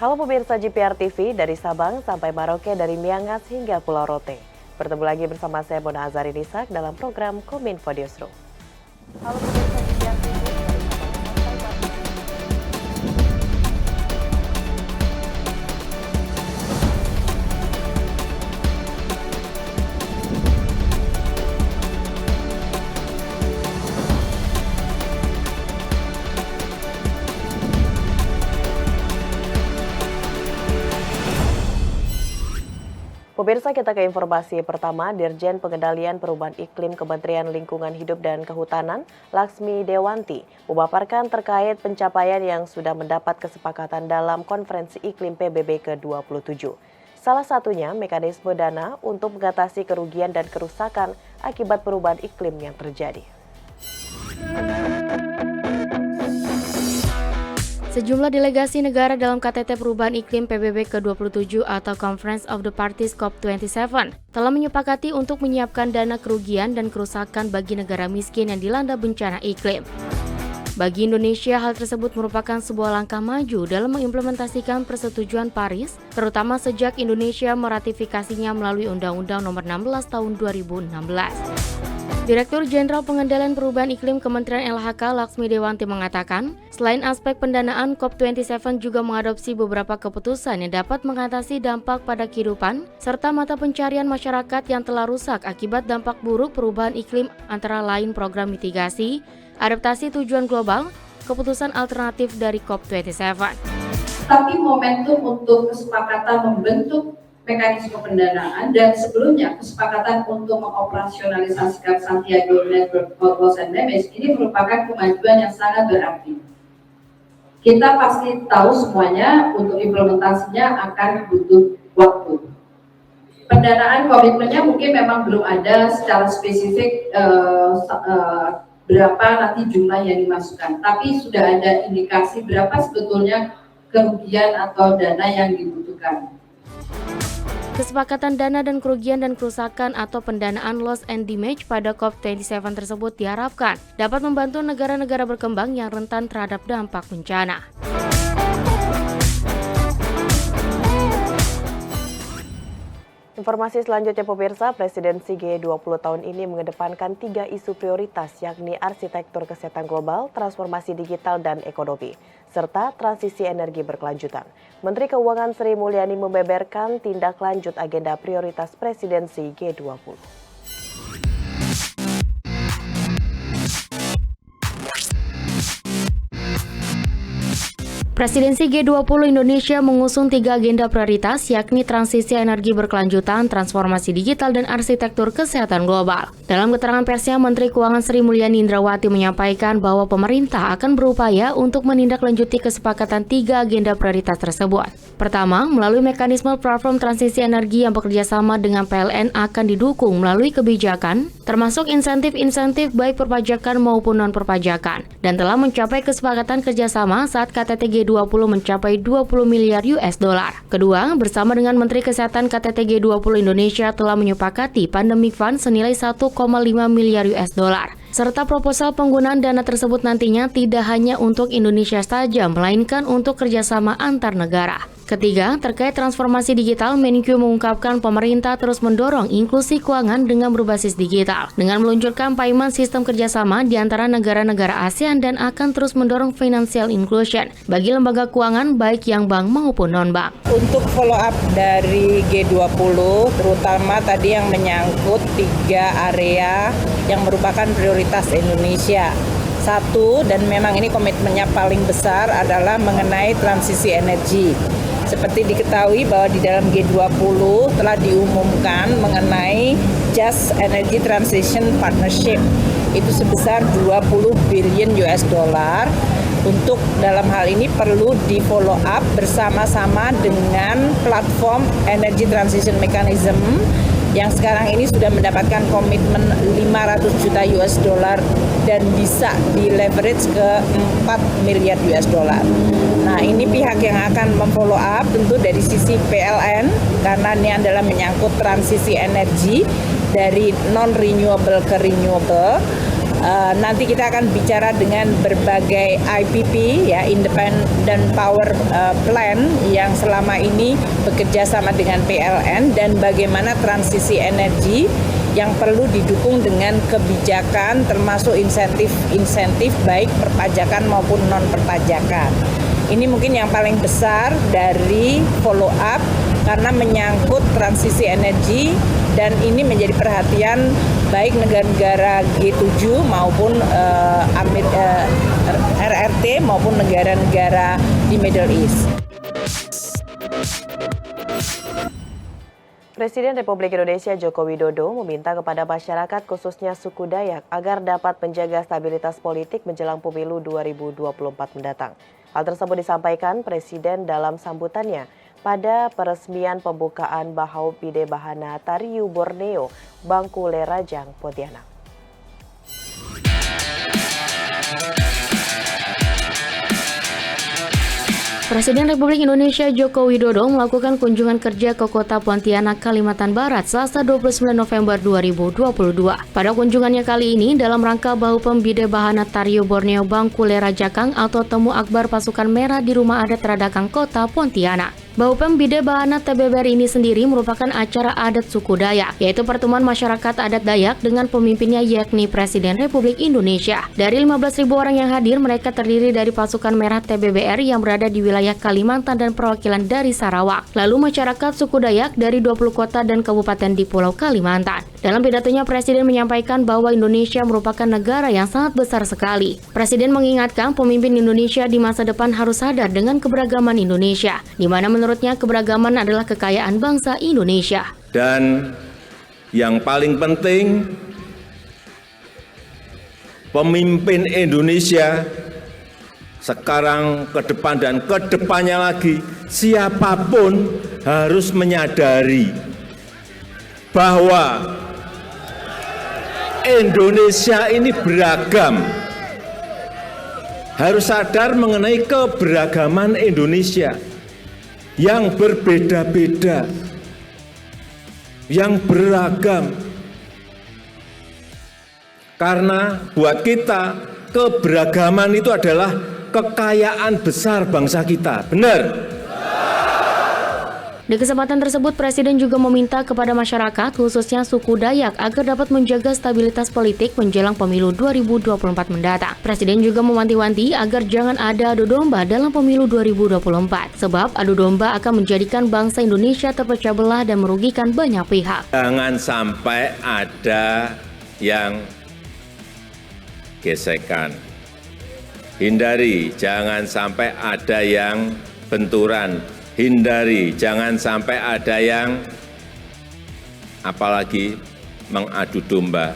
Halo pemirsa GPR TV, dari Sabang sampai Merauke, dari Miangas hingga Pulau Rote. Bertemu lagi bersama saya Mona Azari Nisak dalam program Kominfo Newsroom. Halo pemirsa GPR TV, dari Sabang sampai Merauke. Pemirsa, kita ke informasi pertama. Dirjen Pengendalian Perubahan Iklim Kementerian Lingkungan Hidup dan Kehutanan, Laksmi Dewanti, memaparkan terkait pencapaian yang sudah mendapat kesepakatan dalam Konferensi Iklim PBB ke-27. Salah satunya mekanisme dana untuk mengatasi kerugian dan kerusakan akibat perubahan iklim yang terjadi. Sejumlah delegasi negara dalam KTT Perubahan Iklim PBB ke-27 atau Conference of the Parties COP27 telah menyepakati untuk menyiapkan dana kerugian dan kerusakan bagi negara miskin yang dilanda bencana iklim. Bagi Indonesia, hal tersebut merupakan sebuah langkah maju dalam mengimplementasikan Persetujuan Paris, terutama sejak Indonesia meratifikasinya melalui Undang-Undang Nomor 16 Tahun 2016. Direktur Jenderal Pengendalian Perubahan Iklim Kementerian LHK Laksmi Dewanti mengatakan, selain aspek pendanaan, COP27 juga mengadopsi beberapa keputusan yang dapat mengatasi dampak pada kehidupan serta mata pencarian masyarakat yang telah rusak akibat dampak buruk perubahan iklim, antara lain program mitigasi, adaptasi tujuan global, keputusan alternatif dari COP27. Tapi momentum untuk kesepakatan membentuk mekanisme pendanaan dan sebelumnya kesepakatan untuk mengoperasionalisasikan Santiago Network for Loss and Damage ini merupakan kemajuan yang sangat berarti. Kita pasti tahu semuanya untuk implementasinya akan butuh waktu. Pendanaan komitmennya mungkin memang belum ada secara spesifik berapa nanti jumlah yang dimasukkan, tapi sudah ada indikasi berapa sebetulnya kerugian atau dana yang dibutuhkan. Kesepakatan dana dan kerugian dan kerusakan atau pendanaan loss and damage pada COP27 tersebut diharapkan dapat membantu negara-negara berkembang yang rentan terhadap dampak bencana. Informasi selanjutnya pemirsa, presidensi G20 tahun ini mengedepankan 3 isu prioritas, yakni arsitektur kesehatan global, transformasi digital dan ekonomi, serta transisi energi berkelanjutan. Menteri Keuangan Sri Mulyani membeberkan tindak lanjut agenda prioritas presidensi G20. Presidensi G20 Indonesia mengusung 3 agenda prioritas, yakni transisi energi berkelanjutan, transformasi digital, dan arsitektur kesehatan global. Dalam keterangan persnya, Menteri Keuangan Sri Mulyani Indrawati menyampaikan bahwa pemerintah akan berupaya untuk menindaklanjuti kesepakatan 3 agenda prioritas tersebut. Pertama, melalui mekanisme platform transisi energi yang bekerjasama dengan PLN akan didukung melalui kebijakan, termasuk insentif-insentif baik perpajakan maupun non-perpajakan, dan telah mencapai kesepakatan kerjasama saat KTT G20 mencapai 20 miliar US dollar. Kedua, bersama dengan Menteri Kesehatan, KTT G20 Indonesia telah menyepakati Pandemic Fund senilai 1,5 miliar US dollar. Serta proposal penggunaan dana tersebut nantinya tidak hanya untuk Indonesia saja, melainkan untuk kerjasama antar negara. Ketiga, terkait transformasi digital, Menkyu mengungkapkan pemerintah terus mendorong inklusi keuangan dengan berbasis digital, dengan meluncurkan payment sistem kerjasama di antara negara-negara ASEAN dan akan terus mendorong financial inclusion bagi lembaga keuangan baik yang bank maupun non-bank. Untuk follow up dari G20, terutama tadi yang menyangkut 3 area yang merupakan prioritas Indonesia. Satu, dan memang ini komitmennya paling besar, adalah mengenai transisi energi. Seperti diketahui bahwa di dalam G20 telah diumumkan mengenai Just Energy Transition Partnership. Itu sebesar 20 billion US dollar. Untuk dalam hal ini perlu di follow up bersama-sama dengan platform Energy Transition Mechanism yang sekarang ini sudah mendapatkan komitmen 500 juta US dollar dan bisa di leverage ke 4 miliar US dollar. Nah, ini pihak yang akan memfollow up tentu dari sisi PLN, karena ini adalah menyangkut transisi energi dari non-renewable ke renewable. Nanti kita akan bicara dengan berbagai IPP, ya, Independent Power Plan yang selama ini bekerja sama dengan PLN, dan bagaimana transisi energi yang perlu didukung dengan kebijakan termasuk insentif baik perpajakan maupun non perpajakan. Ini mungkin yang paling besar dari follow up karena menyangkut transisi energi, dan ini menjadi perhatian baik negara-negara G7 maupun RRT maupun negara-negara di Middle East. Presiden Republik Indonesia Joko Widodo meminta kepada masyarakat khususnya suku Dayak agar dapat menjaga stabilitas politik menjelang pemilu 2024 mendatang. Hal tersebut disampaikan Presiden dalam sambutannya pada peresmian pembukaan Bahau Bide Bahana Tariu Borneo, Bangkule Rajang, Pontianak. Presiden Republik Indonesia Joko Widodo melakukan kunjungan kerja ke kota Pontianak, Kalimantan Barat, Selasa 29 November 2022. Pada kunjungannya kali ini, dalam rangka Bahupem Bide Bahana Tariu Borneo Bangkule Rajakang atau Temu Akbar Pasukan Merah di Rumah Adat Radakang Kota Pontianak. Bahupem Bide Bahana TBBR ini sendiri merupakan acara adat suku Dayak, yaitu pertemuan masyarakat adat Dayak dengan pemimpinnya yakni Presiden Republik Indonesia. Dari 15.000 orang yang hadir, mereka terdiri dari pasukan merah TBBR yang berada di wilayah Kalimantan dan perwakilan dari Sarawak. Lalu masyarakat suku Dayak dari 20 kota dan kabupaten di Pulau Kalimantan. Dalam pidatonya, Presiden menyampaikan bahwa Indonesia merupakan negara yang sangat besar sekali. Presiden mengingatkan pemimpin Indonesia di masa depan harus sadar dengan keberagaman Indonesia, di mana menurutnya keberagaman adalah kekayaan bangsa Indonesia. Dan yang paling penting, pemimpin Indonesia sekarang ke depan dan ke depannya lagi, siapapun harus menyadari bahwa Indonesia ini beragam. Harus sadar mengenai keberagaman Indonesia yang berbeda-beda, yang beragam. Karena buat kita, keberagaman itu adalah kekayaan besar bangsa kita. Benar? Di kesempatan tersebut, Presiden juga meminta kepada masyarakat, khususnya suku Dayak, agar dapat menjaga stabilitas politik menjelang pemilu 2024 mendatang. Presiden juga mewanti-wanti agar jangan ada adu domba dalam pemilu 2024, sebab adu domba akan menjadikan bangsa Indonesia terpecah belah dan merugikan banyak pihak. Jangan sampai ada yang gesekan. Hindari, jangan sampai ada yang benturan. Hindari, jangan sampai ada yang apalagi mengadu domba.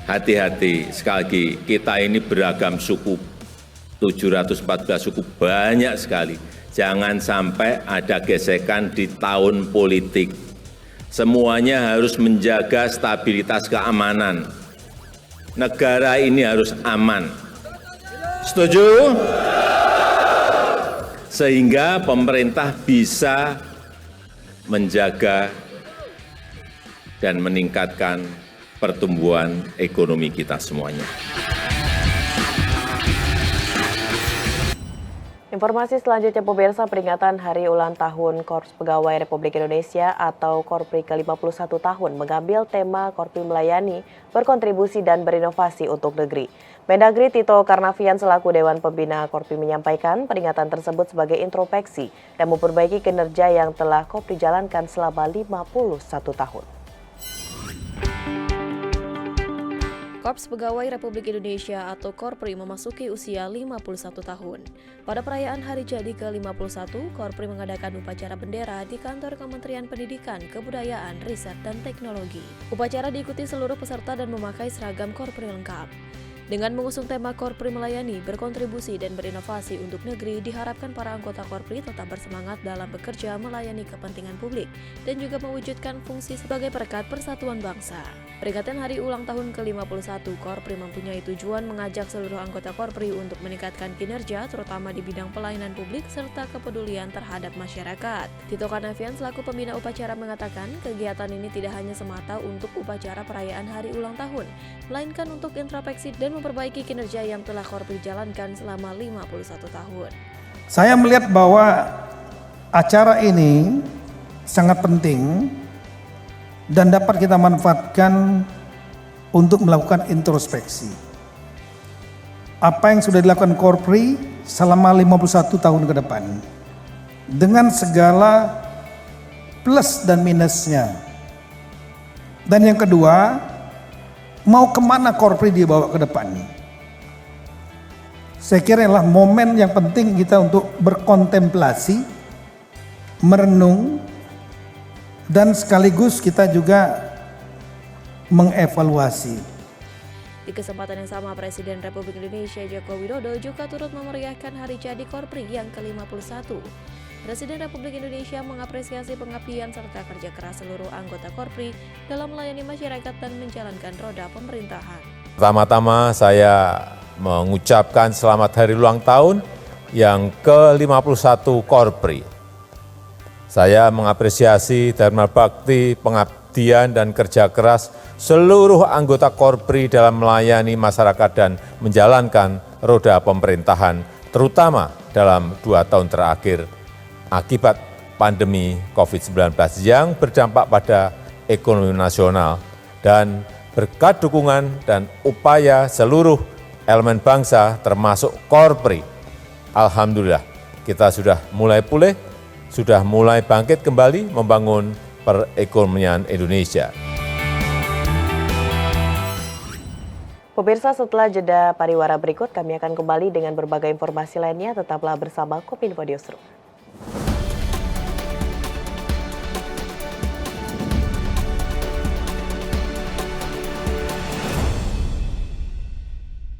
Hati-hati, sekali lagi, kita ini beragam suku, 714 suku, banyak sekali. Jangan sampai ada gesekan di tahun politik. Semuanya harus menjaga stabilitas keamanan. Negara ini harus aman. Setuju? Sehingga pemerintah bisa menjaga dan meningkatkan pertumbuhan ekonomi kita semuanya. Informasi selanjutnya, pemirsa, peringatan Hari Ulang Tahun Korps Pegawai Republik Indonesia atau Korpri ke-51 tahun mengambil tema Korpri Melayani, Berkontribusi dan Berinovasi untuk Negeri. Mendagri Tito Karnavian selaku Dewan Pembina Korpri menyampaikan peringatan tersebut sebagai introspeksi dan memperbaiki kinerja yang telah Korpri jalankan selama 51 tahun. Korps Pegawai Republik Indonesia atau Korpri memasuki usia 51 tahun. Pada perayaan Hari Jadi ke-51, Korpri mengadakan upacara bendera di kantor Kementerian Pendidikan, Kebudayaan, Riset, dan Teknologi. Upacara diikuti seluruh peserta dan memakai seragam Korpri lengkap. Dengan mengusung tema Korpri Melayani, Berkontribusi, dan Berinovasi untuk Negeri, diharapkan para anggota Korpri tetap bersemangat dalam bekerja melayani kepentingan publik dan juga mewujudkan fungsi sebagai perekat persatuan bangsa. Peringatan hari ulang tahun ke-51, Korpri mempunyai tujuan mengajak seluruh anggota Korpri untuk meningkatkan kinerja, terutama di bidang pelayanan publik serta kepedulian terhadap masyarakat. Tito Karnavian selaku pembina upacara mengatakan, kegiatan ini tidak hanya semata untuk upacara perayaan hari ulang tahun, melainkan untuk introspeksi dan memperbaiki kinerja yang telah Korpri jalankan selama 51 tahun. Saya melihat bahwa acara ini sangat penting dan dapat kita manfaatkan untuk melakukan introspeksi. Apa yang sudah dilakukan Korpri selama 51 tahun ke depan, dengan segala plus dan minusnya. Dan yang kedua, mau kemana Korpri dibawa ke depan. Saya kira adalah momen yang penting kita untuk berkontemplasi, merenung, dan sekaligus kita juga mengevaluasi. Di kesempatan yang sama, Presiden Republik Indonesia Joko Widodo juga turut memeriahkan hari jadi Korpri yang ke-51. Presiden Republik Indonesia mengapresiasi pengabdian serta kerja keras seluruh anggota Korpri dalam melayani masyarakat dan menjalankan roda pemerintahan. Pertama-tama saya mengucapkan selamat hari ulang tahun yang ke-51 Korpri. Saya mengapresiasi dharma bakti, pengabdian, dan kerja keras seluruh anggota Korpri dalam melayani masyarakat dan menjalankan roda pemerintahan, terutama dalam 2 tahun terakhir akibat pandemi COVID-19 yang berdampak pada ekonomi nasional, dan berkat dukungan dan upaya seluruh elemen bangsa termasuk Korpri, alhamdulillah kita sudah mulai pulih, sudah mulai bangkit kembali membangun perekonomian Indonesia. Pemirsa, setelah jeda pariwara berikut, kami akan kembali dengan berbagai informasi lainnya. Tetaplah bersama Kopinfo Newsroom.